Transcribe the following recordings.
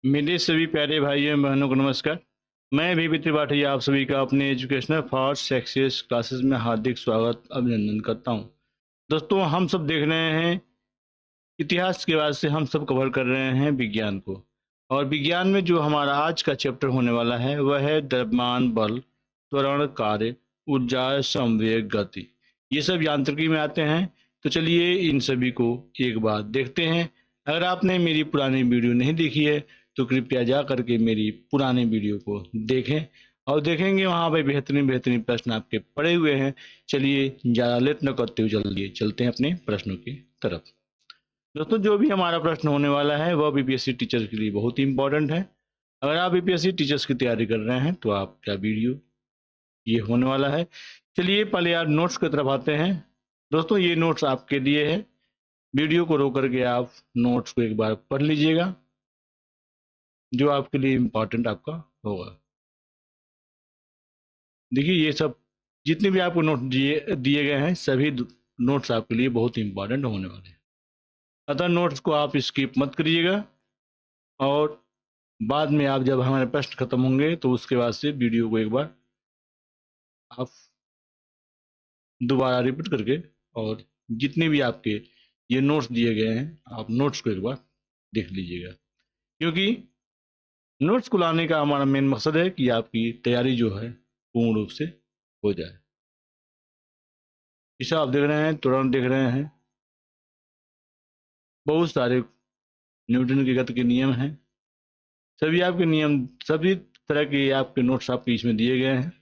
मेरे सभी प्यारे भाइयों बहनों को नमस्कार। मैं भी त्रिपाठी आप सभी का अपने एजुकेशनल फॉर सक्सेस क्लासेस में हार्दिक स्वागत अभिनंदन करता हूं। दोस्तों, हम सब देख रहे हैं इतिहास के बाद से हम सब कवर कर रहे हैं विज्ञान को। और विज्ञान में जो हमारा आज का चैप्टर होने वाला है वह है द्रव्यमान, बल, त्वरण, कार्य, ऊर्जा, संवेग, गति। ये सब यांत्रिकी में आते हैं। तो चलिए इन सभी को एक बार देखते हैं। अगर आपने मेरी पुरानी वीडियो नहीं देखी है तो कृपया जा करके मेरी पुरानी वीडियो को देखें और देखेंगे वहाँ पे बेहतरीन बेहतरीन प्रश्न आपके पड़े हुए हैं। चलिए ज़्यादा लेट न करते हुए जल्दी चलते हैं अपने प्रश्नों की तरफ। दोस्तों, जो भी हमारा प्रश्न होने वाला है वह बीपीएससी टीचर के लिए बहुत ही इंपॉर्टेंट है। अगर आप बीपीएससी टीचर्स की तैयारी कर रहे हैं तो आपका वीडियो ये होने वाला है। चलिए पहले यार नोट्स की तरफ आते हैं। दोस्तों, ये नोट्स आपके लिए है। वीडियो को रोक करके आप नोट्स को एक बार पढ़ लीजिएगा, जो आपके लिए इम्पोर्टेंट आपका होगा। देखिए, ये सब जितने भी आपको नोट दिए दिए गए हैं सभी नोट्स आपके लिए बहुत इंपॉर्टेंट होने वाले हैं। अतः नोट्स को आप स्किप मत करिएगा और बाद में आप जब हमारे प्रश्न खत्म होंगे तो उसके बाद से वीडियो को एक बार आप दोबारा रिपीट करके और जितने भी आपके ये नोट्स दिए गए हैं आप नोट्स को एक बार देख लीजिएगा, क्योंकि नोट्स को लाने का हमारा मेन मकसद है कि आपकी तैयारी जो है पूर्ण रूप से हो जाए। इसे आप देख रहे हैं, तुरंत देख रहे हैं, बहुत सारे न्यूटन के गति के नियम हैं। सभी आपके नियम, सभी तरह के आपके नोट्स आपके इसमें दिए गए हैं।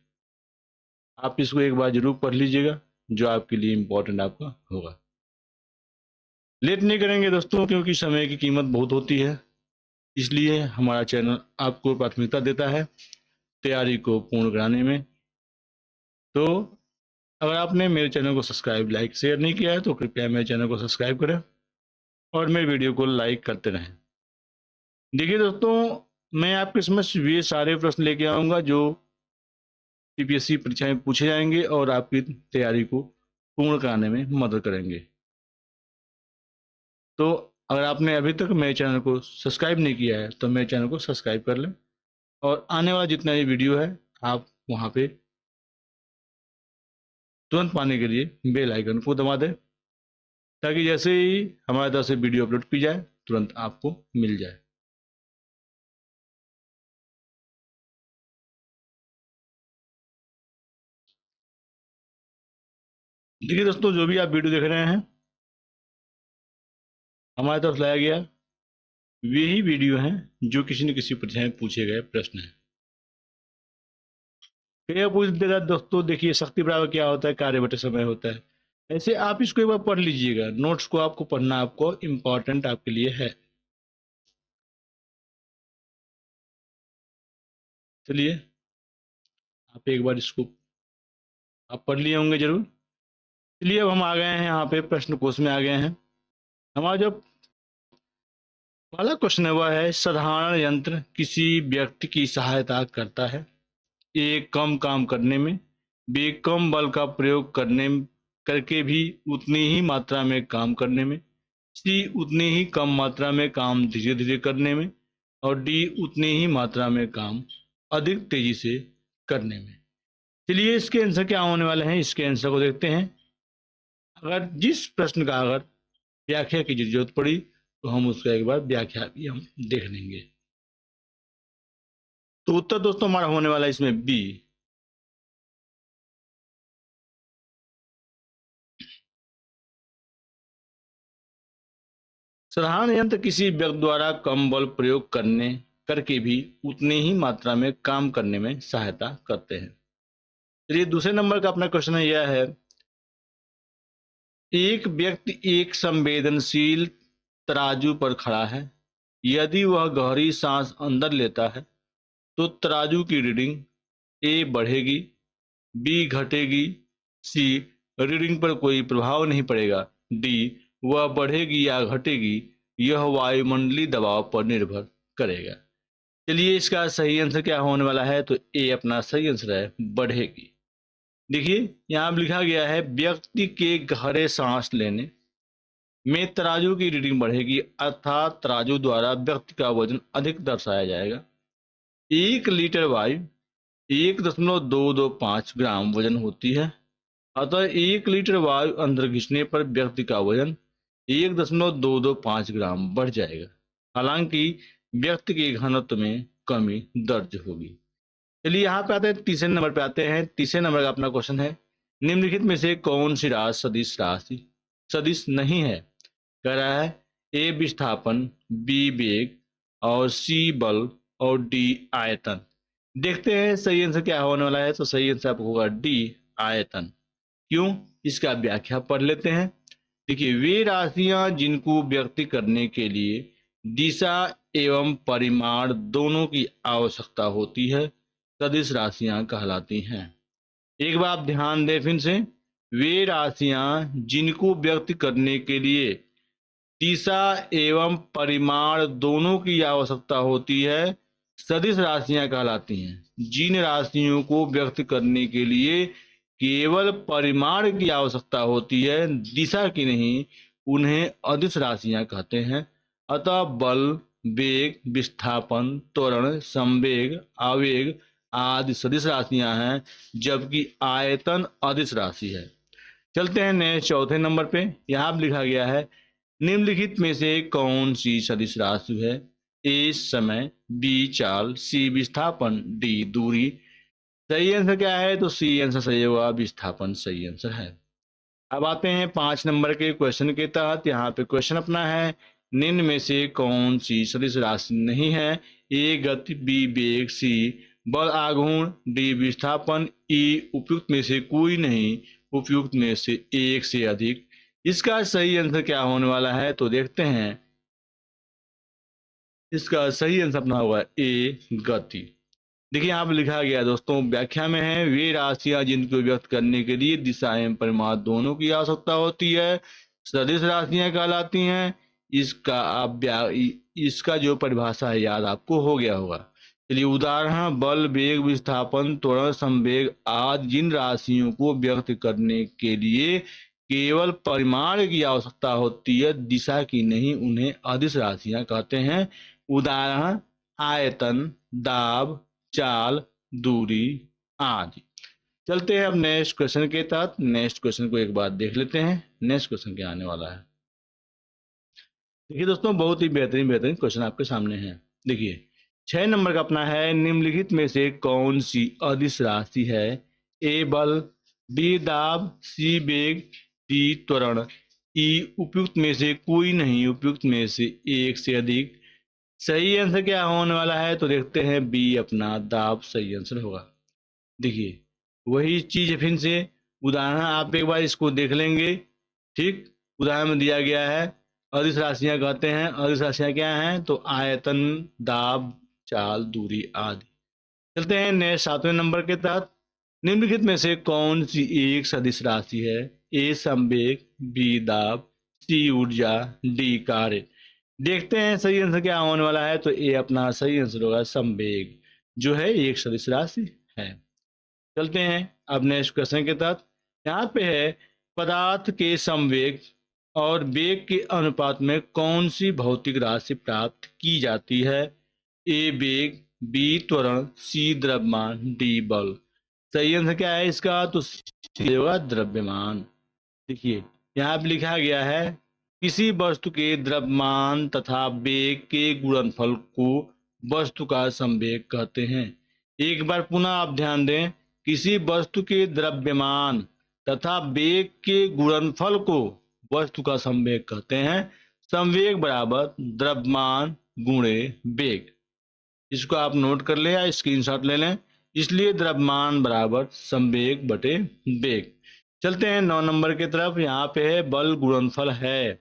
आप इसको एक बार जरूर पढ़ लीजिएगा, जो आपके लिए इम्पोर्टेंट आपका होगा। लेट नहीं करेंगे दोस्तों, क्योंकि समय की कीमत बहुत होती है। इसलिए हमारा चैनल आपको प्राथमिकता देता है तैयारी को पूर्ण कराने में। तो अगर आपने मेरे चैनल को सब्सक्राइब, लाइक, शेयर नहीं किया है तो कृपया मेरे चैनल को सब्सक्राइब करें और मेरे वीडियो को लाइक करते रहें। देखिए दोस्तों, मैं आपके समक्ष ये सारे प्रश्न लेके आऊँगा जो यूपीएससी परीक्षा में पूछे जाएंगे और आपकी तैयारी को पूर्ण कराने में मदद करेंगे। तो अगर आपने अभी तक मेरे चैनल को सब्सक्राइब नहीं किया है तो मेरे चैनल को सब्सक्राइब कर लें और आने वाला जितना भी वीडियो है आप वहाँ पे तुरंत पाने के लिए बेल आइकन को दबा दें, ताकि जैसे ही हमारे तरफ से वीडियो अपलोड की जाए तुरंत आपको मिल जाए। देखिए दोस्तों, जो भी आप वीडियो देख रहे हैं हमारे तरफ लाया गया वही वीडियो हैं जो किसी न किसी परीक्षा में पूछे गए प्रश्न हैं। फिर पूछ देगा दोस्तों, देखिए शक्ति बराबर क्या होता है, कार्य बटे समय होता है। ऐसे आप इसको एक बार पढ़ लीजिएगा। नोट्स को आपको पढ़ना आपको इम्पोर्टेंट आपके लिए है। चलिए आप एक बार इसको आप पढ़ लिए होंगे जरूर। चलिए अब हम आ गए हैं यहाँ पे प्रश्न कोश में आ गए हैं। हमारा जो पहला क्वेश्चन है वह है, साधारण यंत्र किसी व्यक्ति की सहायता करता है ए कम काम करने में, बी कम बल का प्रयोग करने करके भी उतनी ही मात्रा में काम करने में, सी उतनी ही कम मात्रा में काम धीरे धीरे करने में, और डी उतनी ही मात्रा में काम अधिक तेजी से करने में। चलिए इसके आंसर क्या होने वाले हैं, इसके आंसर को देखते हैं। अगर जिस प्रश्न का अगर व्याख्या की जरूरत पड़ी तो हम उसका एक बार व्याख्या भी हम देख लेंगे। तो उत्तर दोस्तों हमारा होने वाला है इसमें बी। साधारण यंत्र किसी व्यक्ति द्वारा कम बल प्रयोग करने करके भी उतनी ही मात्रा में काम करने में सहायता करते हैं। चलिए दूसरे नंबर का अपना क्वेश्चन यह है, एक व्यक्ति एक संवेदनशील तराजू पर खड़ा है। यदि वह गहरी सांस अंदर लेता है तो तराजू की रीडिंग ए बढ़ेगी, बी घटेगी, सी रीडिंग पर कोई प्रभाव नहीं पड़ेगा, डी वह बढ़ेगी या घटेगी यह वायुमंडलीय दबाव पर निर्भर करेगा। चलिए इसका सही आंसर क्या होने वाला है, तो ए अपना सही आंसर है, बढ़ेगी। देखिए यहाँ लिखा गया है व्यक्ति के गहरे सांस लेने में तराजू की रीडिंग बढ़ेगी, अर्थात तराजू द्वारा व्यक्ति का वजन अधिक दर्शाया जाएगा। 1 लीटर वायु 1.225 ग्राम वजन होती है, अतः 1 लीटर वायु अंदर खींचने पर व्यक्ति का वजन 1.225 ग्राम बढ़ जाएगा। हालांकि व्यक्ति के घनत्व में कमी दर्ज होगी। चलिए यहाँ पे आते हैं, तीसरे नंबर पे आते हैं। तीसरे नंबर का अपना क्वेश्चन है, निम्नलिखित में से कौन सी राशि सदिश नहीं है। कह रहा है ए विस्थापन, बी वेग और सी बल और डी आयतन। देखते हैं सही आंसर क्या होने वाला है। तो सही आंसर आपको होगा डी आयतन। क्यों, इसका व्याख्या पढ़ लेते हैं। देखिए, वे राशियां जिनको व्यक्त करने के लिए दिशा एवं परिमाण दोनों की आवश्यकता होती है, सदिश राशियां कहलाती हैं। एक बार आप ध्यान दें फिर से, वे राशियां जिनको व्यक्त करने के लिए दिशा एवं परिमाण दोनों की आवश्यकता होती है, सदिश राशियां कहलाती हैं। जिन राशियों को व्यक्त करने के लिए केवल परिमाण की आवश्यकता होती है, दिशा की नहीं, उन्हें अदिश राशियां कहते हैं। अतः बल, वेग, विस्थापन, त्वरण, संवेग, आवेग आदि सदिश राशियां हैं, जबकि आयतन अदिश राशि है। चलते हैं नेक्स्ट चौथे नंबर पे। यहाँ लिखा गया है, निम्नलिखित में से कौन सी सदिश राशि है। ए समय, बी चाल, सी विस्थापन, डी दूरी। सही आंसर क्या है। तो सी आंसर सही होगा, विस्थापन सही आंसर है। अब आते हैं 5 नंबर के क्वेश्चन के तहत। यहाँ पे क्वेश्चन अपना है, निम्न में से कौन सी सदिश राशि नहीं है। ए गति, बी वेग, सी बल आघूर्ण, डी विस्थापन, ई उपयुक्त में से कोई नहीं, उपयुक्त में से एक से अधिक। इसका सही आंसर क्या होने वाला है। तो देखते हैं, इसका सही आंसर अपना होगा ए गति। देखिए यहाँ पे लिखा गया दोस्तों, व्याख्या में है, वे राशियां जिनको व्यक्त करने के लिए दिशा एवं परिमाण दोनों की आवश्यकता होती है, सदिश राशियां कहलाती हैं। इसका जो परिभाषा है याद आपको हो गया होगा। चलिए उदाहरण, बल, वेग, विस्थापन, त्वरण, संवेग आदि जिन राशियों को व्यक्त करने के लिए केवल परिमाण की आवश्यकता होती है, दिशा की नहीं, उन्हें अदिश राशियां कहते हैं। उदाहरण, आयतन, दाब, चाल, दूरी आदि। चलते हैं अब नेक्स्ट क्वेश्चन के तहत। नेक्स्ट क्वेश्चन को एक बार देख लेते हैं। नेक्स्ट क्वेश्चन क्या आने वाला है। देखिए दोस्तों, बहुत ही बेहतरीन क्वेश्चन आपके सामने है। देखिए 6 नंबर का अपना है, निम्नलिखित में से कौन सी अदिश राशि है। ए बल, बी दाब, सी वेग, डी त्वरण, ई उपयुक्त में से कोई नहीं, उपयुक्त में से एक से अधिक। सही आंसर क्या होने वाला है। तो देखते हैं, बी अपना दाब सही आंसर होगा। देखिए वही चीज फिर से उदाहरण आप एक बार इसको देख लेंगे। ठीक, उदाहरण में दिया गया है, अदिश राशियां कहते हैं। अदिश राशियां क्या हैं। तो आयतन, दाब, चाल, दूरी आदि। चलते हैं नेक्स्ट 7वें नंबर के तहत। निम्नलिखित में से कौन सी एक सदिश राशि है। ए संवेग, बी दाब, सी ऊर्जा, डी कार्य। देखते हैं सही आंसर क्या होने वाला है। तो ए अपना सही आंसर होगा, संवेग जो है एक सदिश राशि है। चलते हैं अब नेक्स्ट क्वेश्चन के तहत। यहाँ पे है, पदार्थ के संवेग और वेग के अनुपात में कौन सी भौतिक राशि प्राप्त की जाती है। ए वेग, बी त्वरण, सी द्रव्यमान, डी बल। सही आंसर क्या है इसका। तो सी होगा द्रव्यमान। देखिए यहाँ पे लिखा गया है, किसी वस्तु के द्रव्यमान तथा वेग के गुणनफल को वस्तु का संवेग कहते हैं। एक बार पुनः आप ध्यान दें, किसी वस्तु के द्रव्यमान तथा वेग के गुणनफल को वस्तु का संवेग कहते हैं। संवेग बराबर द्रव्यमान गुणे वेग। इसको आप नोट कर ले या स्क्रीनशॉट ले लें। इसलिए द्रव्यमान बराबर संवेग बटे वेग। चलते हैं 9 नंबर की तरफ। यहाँ पे है, बल गुणनफल है।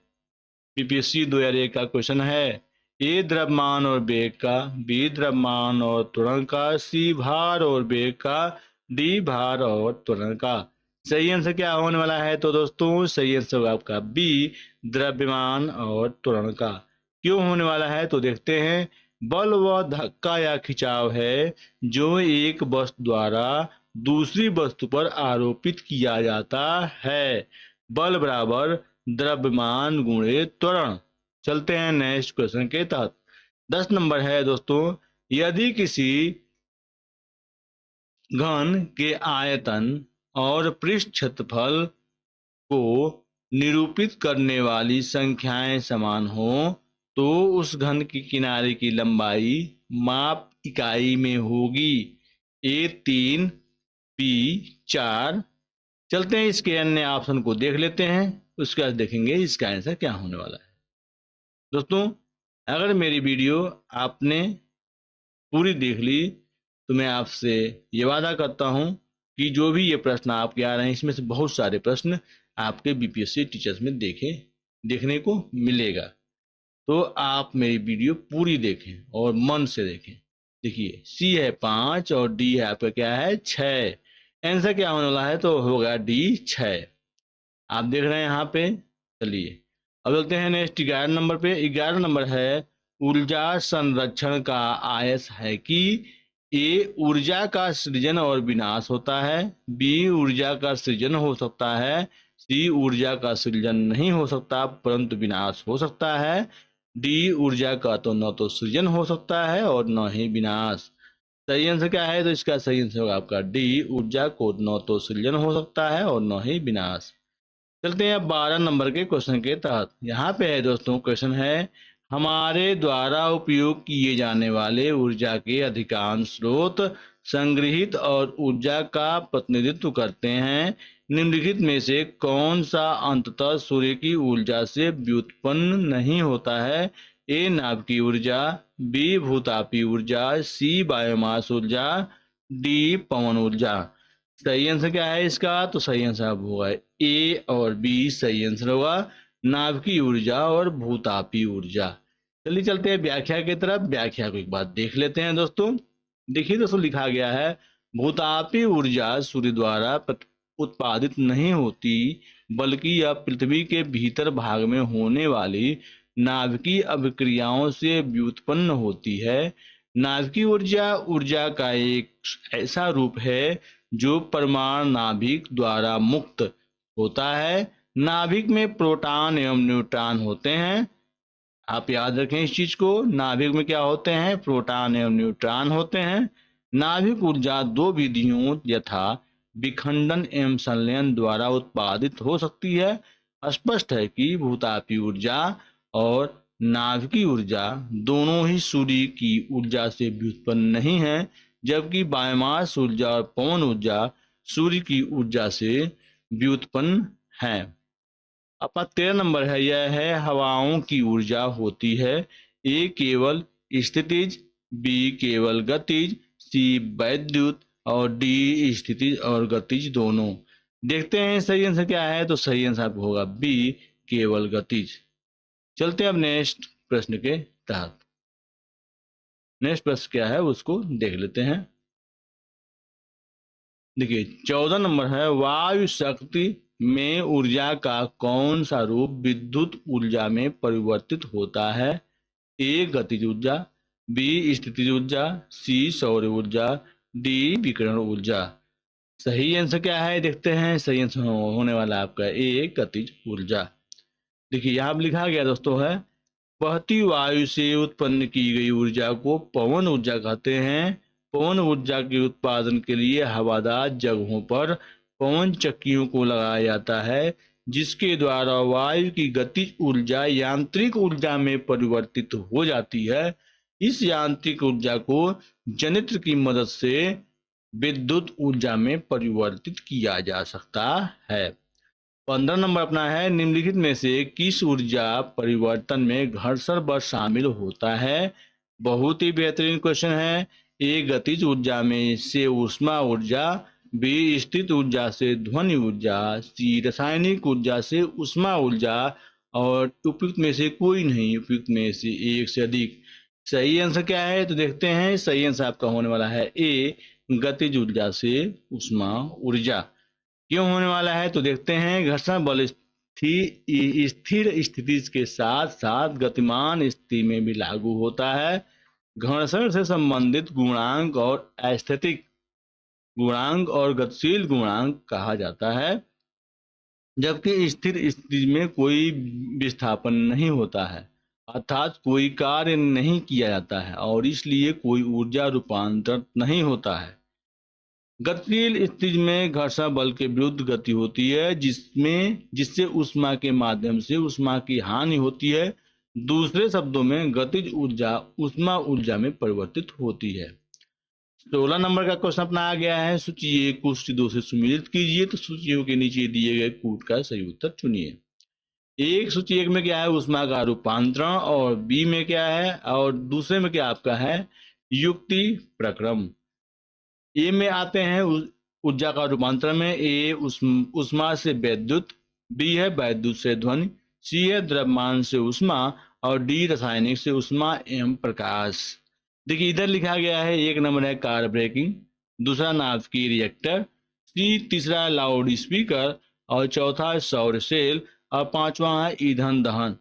पीपीएससी 2001 का क्वेश्चन है। ए द्रव्यमान और वेग का, बी द्रव्यमान और त्वरण का, सी भार और वेग का, डी भार और त्वरण का। सही आंसर क्या होने वाला है। तो दोस्तों सही आंसर होगा आपका बी द्रव्यमान और त्वरण का। क्यों होने वाला है। तो देखते हैं, बल व धक्का या खिंचाव है जो एक वस्तु द्वारा दूसरी वस्तु पर आरोपित किया जाता है। बल बराबर द्रव्यमान गुणे त्वरण। चलते हैं नेक्स्ट क्वेश्चन के तहत। 10 नंबर है दोस्तों, यदि किसी घन के आयतन और पृष्ठ क्षेत्रफल को निरूपित करने वाली संख्याएं समान हो तो उस घन की किनारे की लंबाई माप इकाई में होगी। ए 3, बी 4। चलते हैं इसके अन्य ऑप्शन को देख लेते हैं, उसके बाद देखेंगे इसका आंसर क्या होने वाला है। दोस्तों, अगर मेरी वीडियो आपने पूरी देख ली तो मैं आपसे ये वादा करता हूँ कि जो भी ये प्रश्न आपके आ रहे हैं इसमें से बहुत सारे प्रश्न आपके बीपीएससी टीचर्स में देखने को मिलेगा। तो आप मेरी वीडियो पूरी देखें और मन से देखें। देखिए, सी है 5 और डी है आपका क्या है 6। आंसर क्या होने वाला है तो होगा डी 6। आप देख रहे हैं यहाँ पे। चलिए अब चलते हैं नेक्स्ट 11 नंबर पे। 11 नंबर है, ऊर्जा संरक्षण का आयस है कि ए ऊर्जा का सृजन और विनाश होता है, बी ऊर्जा का सृजन हो सकता है, सी ऊर्जा का सृजन नहीं हो सकता परंतु विनाश हो सकता है, डी ऊर्जा का तो न तो सृजन हो सकता है और न ही विनाश। सही आंसर क्या है तो इसका सही आंसर होगा आपका डी, ऊर्जा को न तो सृजन हो सकता है और न ही विनाश। चलते हैं अब 12 नंबर के क्वेश्चन के तहत। यहाँ पे है दोस्तों, क्वेश्चन है, हमारे द्वारा उपयोग किए जाने वाले ऊर्जा के अधिकांश स्रोत संग्रहित और ऊर्जा का प्रतिनिधित्व करते हैं। निम्नलिखित में से कौन सा अंततः सूर्य की ऊर्जा से व्युत्पन्न नहीं होता है? ए नाभिकीय ऊर्जा, बी भूतापीय ऊर्जा, सी बायोमास ऊर्जा, डी पवन ऊर्जा। सही आंसर क्या है इसका तो सही आंसर अब होगा ए और बी। सही आंसर होगा नाभिकीय ऊर्जा और भूतापीय ऊर्जा। चलिए चलते हैं व्याख्या की तरफ। व्याख्या को एक बार देख लेते हैं दोस्तों। देखिए दोस्तों, लिखा गया है, भूतापीय ऊर्जा सूर्य द्वारा उत्पादित नहीं होती बल्कि यह पृथ्वी के भीतर भाग में होने वाली नाभिकीय अभिक्रियाओं से व्युत्पन्न होती है। नाभिकीय ऊर्जा ऊर्जा का एक ऐसा रूप है जो परमाणु नाभिक द्वारा मुक्त होता है। नाभिक में प्रोटॉन एवं न्यूट्रॉन होते हैं। आप याद रखें इस चीज को, नाभिक में क्या होते हैं? प्रोटॉन एवं न्यूट्रॉन होते हैं। नाभिक ऊर्जा दो विधियों यथा विखंडन एवं संलयन द्वारा उत्पादित हो सकती है। स्पष्ट है कि भूतापीय ऊर्जा और नाभिकीय ऊर्जा दोनों ही सूर्य की ऊर्जा से व्युत्पन्न नहीं है, जबकि बायोमास ऊर्जा और पवन ऊर्जा सूर्य की ऊर्जा से व्युत्पन्न है। अपना 13 नंबर है, यह है, हवाओं की ऊर्जा होती है। ए केवल स्थितिज, बी केवल गतिज, सी वैद्युत और डी स्थितिज और गतिज दोनों। देखते हैं सही आंसर क्या है तो सही आंसर होगा बी केवल गतिज। चलते हैं अब नेक्स्ट प्रश्न के तहत। नेक्स्ट प्रश्न क्या है उसको देख लेते हैं। देखिए 14 नंबर है, वायु शक्ति में ऊर्जा का कौन सा रूप विद्युत ऊर्जा में परिवर्तित होता है? ए गतिज ऊर्जा, बी स्थितिज ऊर्जा, सी सौर ऊर्जा, डी विकिरण ऊर्जा। सही आंसर क्या है देखते हैं। सही आंसर होने वाला है आपका ए गतिज ऊर्जा। देखिए यहाँ लिखा गया दोस्तों है, बहती वायु से उत्पन्न की गई ऊर्जा को पवन ऊर्जा कहते हैं। पवन ऊर्जा के उत्पादन के लिए हवादार जगहों पर पवन चक्कियों को लगाया जाता है, जिसके द्वारा वायु की गतिज ऊर्जा यांत्रिक ऊर्जा में परिवर्तित हो जाती है। इस यांत्रिक ऊर्जा को जनित्र की मदद से विद्युत ऊर्जा में परिवर्तित किया जा सकता है। 15 नंबर अपना है, निम्नलिखित में से किस ऊर्जा परिवर्तन में घर्षण बल शामिल होता है? बहुत ही बेहतरीन क्वेश्चन है। ए गतिज ऊर्जा में से ऊष्मा ऊर्जा, बी स्थित ऊर्जा से ध्वनि ऊर्जा, सी रासायनिक ऊर्जा से ऊष्मा ऊर्जा और उपयुक्त में से कोई नहीं, उपयुक्त में से एक से अधिक। सही आंसर क्या है तो देखते हैं। सही आंसर आपका होने वाला है ए गतिज ऊर्जा से ऊष्मा ऊर्जा। क्यों होने वाला है तो देखते हैं। घर्षण बल स्थिर स्थिति के साथ साथ गतिमान स्थिति में भी लागू होता है। घर्षण से संबंधित गुणांक और एस्थेटिक गुणांक और गतिशील गुणांक कहा जाता है। जबकि स्थिर स्थिति में कोई विस्थापन नहीं होता है, अर्थात कोई कार्य नहीं किया जाता है और इसलिए कोई ऊर्जा रूपांतरण नहीं होता है। गतिशील स्थिति में घर्षण बल के विरुद्ध गति होती है, जिससे ऊष्मा के माध्यम से ऊष्मा की हानि होती है। दूसरे शब्दों में गतिज ऊर्जा ऊष्मा ऊर्जा में परिवर्तित होती है। 16 नंबर का क्वेश्चन अपना आ गया है, सूची एक को सूची दो से सुमेलित कीजिए। तो सूचियों के नीचे दिए गए कूट का सही उत्तर चुनिए। एक सूची एक में क्या है, ऊष्मा का रूपांतरण, और बी में क्या है, और दूसरे में क्या आपका है, युक्ति प्रक्रम। ए में आते हैं ऊर्जा का रूपांतरण में, ए ऊष्मा से वैद्युत, बी है वैद्युत से ध्वनि, सी है द्रव्यमान से ऊष्मा, और डी रासायनिक से ऊष्मा एवं प्रकाश। देखिए इधर लिखा गया है, एक नंबर है कार ब्रेकिंग, दूसरा नाभिकीय रिएक्टर, सी तीसरा लाउड स्पीकर, और चौथा है सौर सेल, और पांचवा है ईंधन दहन।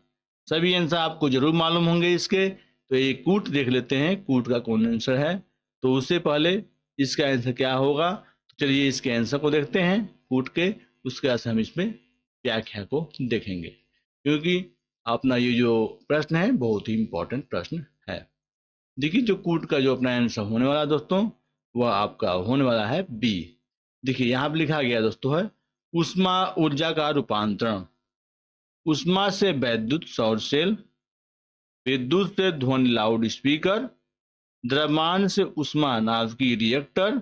सभी आंसर आपको जरूर मालूम होंगे इसके। तो एक कूट देख लेते हैं, कूट का कौन आंसर है। तो उससे पहले इसका आंसर क्या होगा, तो चलिए इसके आंसर को देखते हैं कूट के, उसके बाद से हम इसमें व्याख्या को देखेंगे, क्योंकि अपना ये जो प्रश्न है बहुत ही इंपॉर्टेंट प्रश्न है। देखिए जो कूट का जो अपना आंसर होने वाला है दोस्तों, वह आपका होने वाला है बी। देखिए यहाँ पे लिखा गया दोस्तों है, ऊष्मा ऊर्जा का रूपांतरण, ऊष्मा से वैद्युत सौर सेल, विद्युत से ध्वनि लाउड स्पीकर, द्रव्यमान से ऊष्मा नाभिकीय रिएक्टर,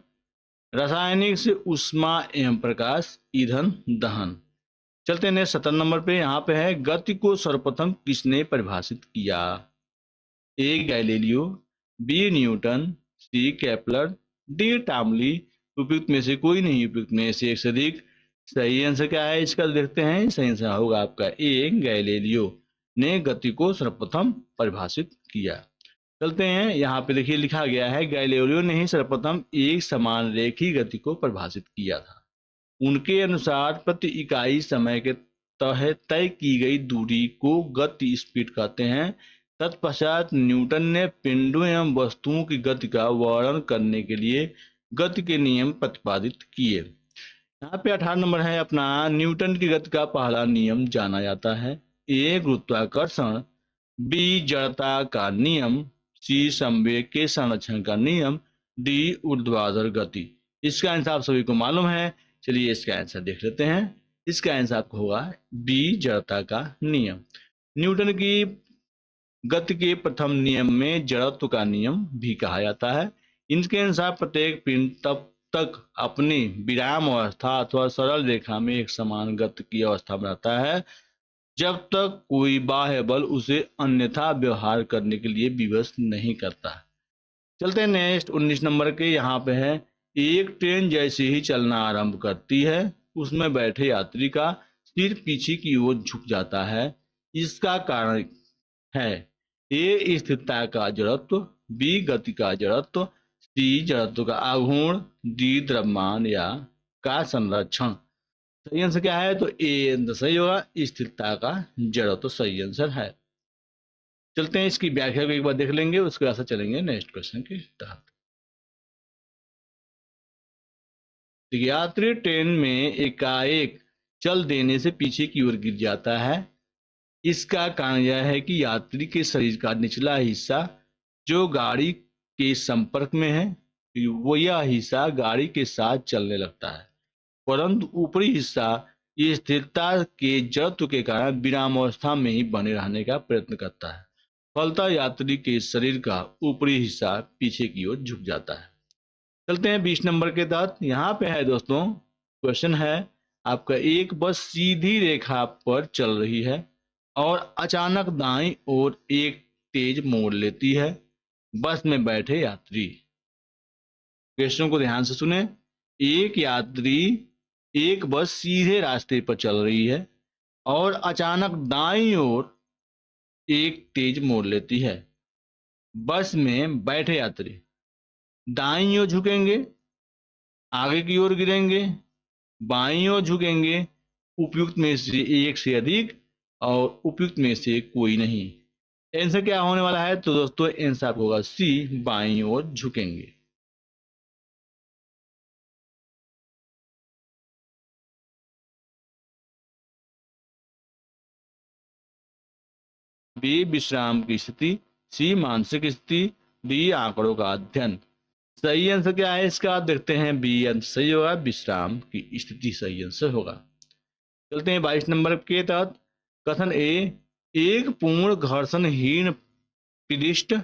रासायनिक से ऊष्मा एवं प्रकाश ईंधन दहन। चलते हैं 17 नंबर पे। यहाँ पे है, गति को सर्वप्रथम किसने परिभाषित किया। A Galileo, B Newton, C Kepler, D टामली। उपयुक्त में से कोई नहीं, उपयुक्त में से एक से अधिक। सही आंसर क्या है इसका देखते हैं। सही आंसर होगा आपका ए गैलीलियो ने गति को सर्वप्रथम परिभाषित किया। चलते हैं यहाँ पे, देखिए लिखा गया है, गैलीलियो ने ही सर्वप्रथम एक समान रेखीय गति को परिभाषित किया था। उनके अनुसार प्रति इकाई समय के तहत तय की गई दूरी को गति स्पीड कहते हैं। तत्पश्चात न्यूटन ने पिंडों एवं वस्तुओं की गति का वर्णन करने के लिए गति के नियम प्रतिपादित किए। यहाँ पे 18 नंबर है अपना, न्यूटन की गति का पहला नियम जाना जाता है। ए गुरुत्वाकर्षण, बी जड़ता का नियम, सी संवेग के संरक्षण का नियम, डी ऊर्ध्वाधर गति। इसका आंसर आप सभी को मालूम है। चलिए इसका आंसर देख लेते हैं। इसका आंसर आपको होगा बी जड़ता का नियम। न्यूटन की गति के प्रथम नियम में जड़त्व का नियम भी कहा जाता है। इनके अनुसार प्रत्येक पिंड तब तक अपनी विराम अवस्था अथवा सरल रेखा में एक समान गति की अवस्था में रहता है, जब तक कोई बाह्य बल उसे अन्यथा व्यवहार करने के लिए विवश नहीं करता। चलते हैं नेक्स्ट 19 नंबर के। यहाँ पे है, एक ट्रेन जैसे ही चलना आरंभ करती है, उसमें बैठे यात्री का सिर पीछे की ओर झुक जाता है। इसका कारण है, ए स्थिरता का जड़त्व, बी गति का जड़त्व, सी जड़त्व का आघूर्ण, डी द्रव्यमान या का संरक्षण। सही आंसर क्या है, तो ए आंसर सही होगा, स्थिरता का जड़त्व सही आंसर है। चलते हैं इसकी व्याख्या को एक बार देख लेंगे, उसके बाद से चलेंगे नेक्स्ट क्वेश्चन के तहत। यात्री ट्रेन में एकाएक चल देने से पीछे की ओर गिर जाता है। इसका कारण यह है कि यात्री के शरीर का निचला हिस्सा जो गाड़ी के संपर्क में है, वो यह हिस्सा गाड़ी के साथ चलने लगता है, परंतु ऊपरी हिस्सा स्थिरता के जड़त्व के कारण विरामावस्था में ही बने रहने का प्रयत्न करता है। फलतः यात्री के शरीर का ऊपरी हिस्सा पीछे की ओर झुक जाता है। चलते हैं 20 नंबर के तहत। यहाँ पे है दोस्तों, क्वेश्चन है आपका, एक बस सीधी रेखा पर चल रही है और अचानक दाईं ओर एक तेज मोड़ लेती है। बस में बैठे यात्री, क्वेश्चन को ध्यान से सुने। एक यात्री, एक बस सीधे रास्ते पर चल रही है और अचानक दाईं ओर एक तेज मोड़ लेती है। बस में बैठे यात्री दाईं ओर झुकेंगे, आगे की ओर गिरेंगे, बाईं ओर झुकेंगे, उपयुक्त में से एक से अधिक, और उपयुक्त में से कोई नहीं। आंसर क्या होने वाला है, तो दोस्तों आंसर होगा सी, बाईं ओर झुकेंगे। बी विश्राम की स्थिति, सी मानसिक स्थिति, डी आंकड़ों का अध्ययन। सही आंसर क्या है इसका, आप देखते हैं बी आंसर सही होगा, विश्राम की स्थिति सही आंसर होगा। चलते हैं 22 नंबर के तहत। कथन ए, एक पूर्ण घर्षणहीन पृष्ठ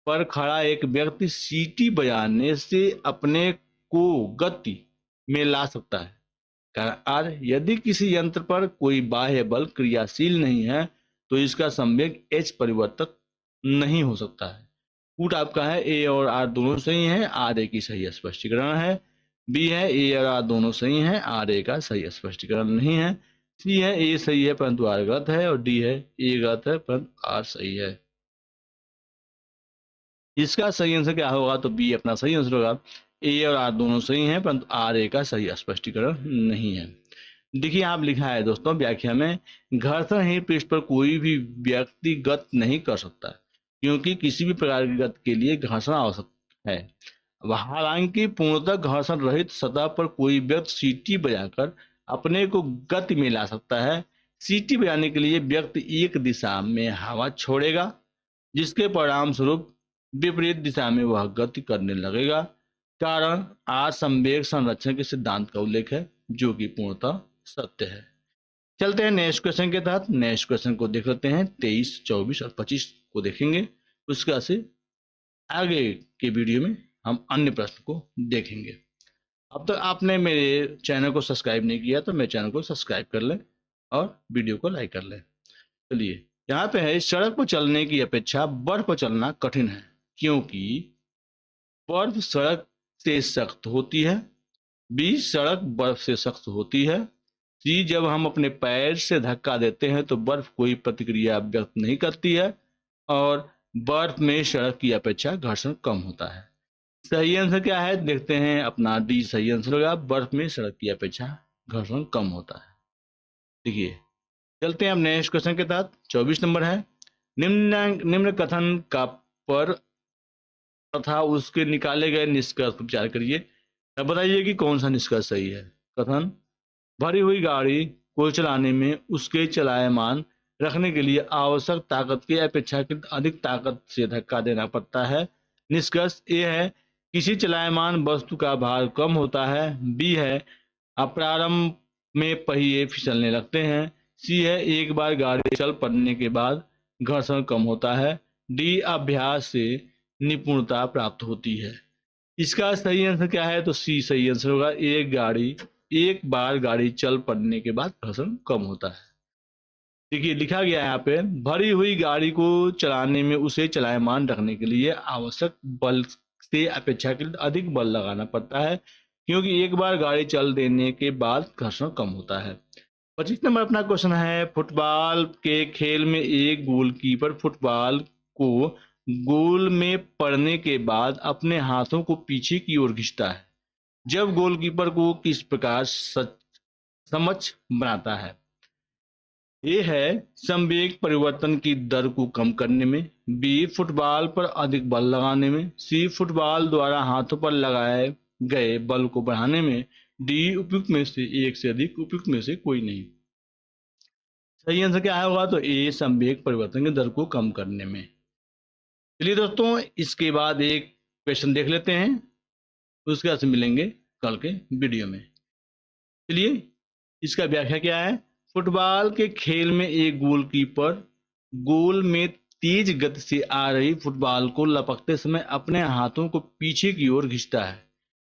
पर खड़ा एक व्यक्ति सीटी बजाने से अपने को गति में ला सकता है। कारण आर, यदि किसी यंत्र पर कोई बाह्य बल क्रियाशील नहीं है तो इसका संवेग एच परिवर्तक नहीं हो सकता है। कूट आपका है ए और आर दोनों सही हैं, आर ए की सही स्पष्टीकरण है। बी है ए और आर दोनों सही हैं, आर ए का सही स्पष्टीकरण नहीं है। सी है ए सही है परंतु आर गलत है, और डी है ए गलत है परंतु आर सही है। इसका सही आंसर क्या होगा, तो बी अपना सही आंसर होगा। ए और आर दोनों सही हैं परंतु आर ए का सही स्पष्टीकरण नहीं है। देखिए आप लिखा है दोस्तों व्याख्या में, घर्षणहीन पृष्ठ पर कोई भी व्यक्ति गति नहीं कर सकता क्योंकि किसी भी प्रकार की गति के लिए घर्षण आवश्यक है। हालांकि पूर्णतः घर्षण रहित सतह पर कोई व्यक्ति सीटी बजाकर अपने को गति में ला सकता है। सीटी बजाने के लिए व्यक्ति एक दिशा में हवा छोड़ेगा जिसके परिणाम स्वरूप विपरीत दिशा में वह गति करने लगेगा। कारण आर संवेग संरक्षण के सिद्धांत का उल्लेख है जो कि पूर्णतः सत्य है। चलते हैं नेक्स्ट क्वेश्चन के तहत। नेक्स्ट क्वेश्चन को देख लेते हैं, 23, 24 और 25 को देखेंगे, उसका से आगे के वीडियो में हम अन्य प्रश्न को देखेंगे। अब तक आपने मेरे चैनल को सब्सक्राइब नहीं किया तो मेरे चैनल को सब्सक्राइब कर लें और वीडियो को लाइक कर लें। चलिए यहाँ पे है, सड़क पर चलने की अपेक्षा बर्फ पर चलना कठिन है क्योंकि बर्फ सड़क से सख्त होती है, बी सड़क बर्फ से सख्त होती है, सी जब हम अपने पैर से धक्का देते हैं तो बर्फ कोई प्रतिक्रिया व्यक्त नहीं करती है, और बर्फ में सड़क की अपेक्षा घर्षण कम होता है। सही आंसर क्या है, देखते हैं अपना डी सही आंसर होगा, बर्फ में सड़क की अपेक्षा घर्षण कम होता है। देखिए चलते हैं अब नेक्स्ट क्वेश्चन के तहत। 24 नंबर है, निम्न कथन का पर तथा उसके निकाले गए निष्कर्ष पर विचार करिए। अब बताइए कि कौन सा निष्कर्ष सही है। कथन, भरी हुई गाड़ी को चलाने में उसके चलायमान रखने के लिए आवश्यक ताकत की अपेक्षाकृत अधिक ताकत से धक्का देना पड़ता है। निष्कर्ष ए है, किसी चलायमान वस्तु का भार कम होता है। बी है, प्रारंभ में पहिए फिसलने लगते हैं। सी है, एक बार गाड़ी चल पड़ने के बाद घर्षण कम होता है। डी, अभ्यास से निपुणता प्राप्त होती है। इसका सही आंसर क्या है, तो सी सही आंसर होगा, एक बार गाड़ी चल पड़ने के बाद घर्षण कम होता है। देखिए लिखा गया है यहाँ पे, भरी हुई गाड़ी को चलाने में उसे चलायमान रखने के लिए आवश्यक बल से अपेक्षाकृत अधिक बल लगाना पड़ता है क्योंकि एक बार गाड़ी चल देने के बाद घर्षण कम होता है। 25 नंबर अपना क्वेश्चन है, फुटबॉल के खेल में एक गोलकीपर फुटबॉल को गोल में पड़ने के बाद अपने हाथों को पीछे की ओर खींचता है। जब गोलकीपर को किस प्रकार समझ बनाता है। ए है, संवेग परिवर्तन की दर को कम करने में। बी, फुटबॉल पर अधिक बल लगाने में। सी, फुटबॉल द्वारा हाथों पर लगाए गए बल को बढ़ाने में। डी, उपयुक्त में से एक से अधिक, उपयुक्त में से कोई नहीं। सही आंसर क्या होगा, तो ए, संवेग परिवर्तन की दर को कम करने में। चलिए दोस्तों इसके बाद एक क्वेश्चन देख लेते हैं, उसके बाद मिलेंगे कल के वीडियो में। चलिए इसका व्याख्या क्या है। फुटबॉल के खेल में एक गोलकीपर गोल में तेज गति से आ रही फुटबॉल को लपकते समय अपने हाथों को पीछे की ओर खींचता है।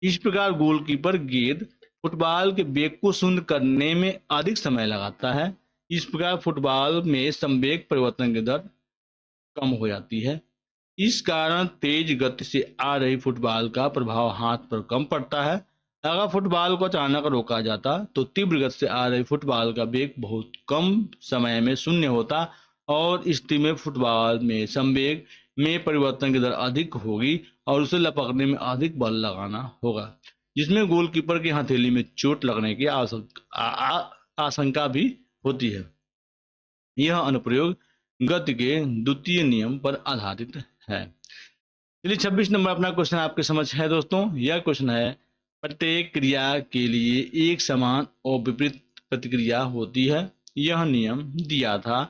इस प्रकार गोलकीपर गेंद फुटबॉल के वेग को शून्य करने में अधिक समय लगाता है। इस प्रकार फुटबॉल में संवेग परिवर्तन की दर कम हो जाती है। इस कारण तेज गति से आ रही फुटबॉल का प्रभाव हाथ पर कम पड़ता है। अगर फुटबॉल को अचानक रोका जाता तो तीव्र गति से आ रही फुटबॉल का वेग बहुत कम समय में शून्य होता और स्थिति में फुटबॉल में संवेग में परिवर्तन की दर अधिक होगी और उसे लपकने में अधिक बल लगाना होगा, जिसमें गोलकीपर की हथेली में चोट लगने की आशंका भी होती है। यह अनुप्रयोग गति के द्वितीय नियम पर आधारित है। चलिए 26 नंबर अपना क्वेश्चन आपके समझ है दोस्तों। यह क्वेश्चन है, प्रत्येक क्रिया के लिए एक समान और विपरीत प्रतिक्रिया होती है। यह नियम दिया था।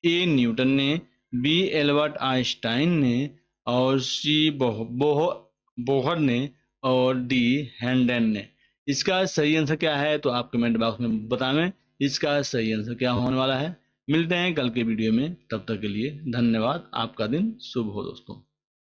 ए न्यूटन ने, बी एल्बर्ट आइंस्टाइन ने, और सी बोहर ने, और डी हैंडेन ने। इसका सही आंसर क्या है तो आप कमेंट बॉक्स में बताएं इसका सही आंसर क्या होने वाला है। मिलते हैं कल के वीडियो में, तब तक के लिए धन्यवाद। आपका दिन शुभ हो दोस्तों।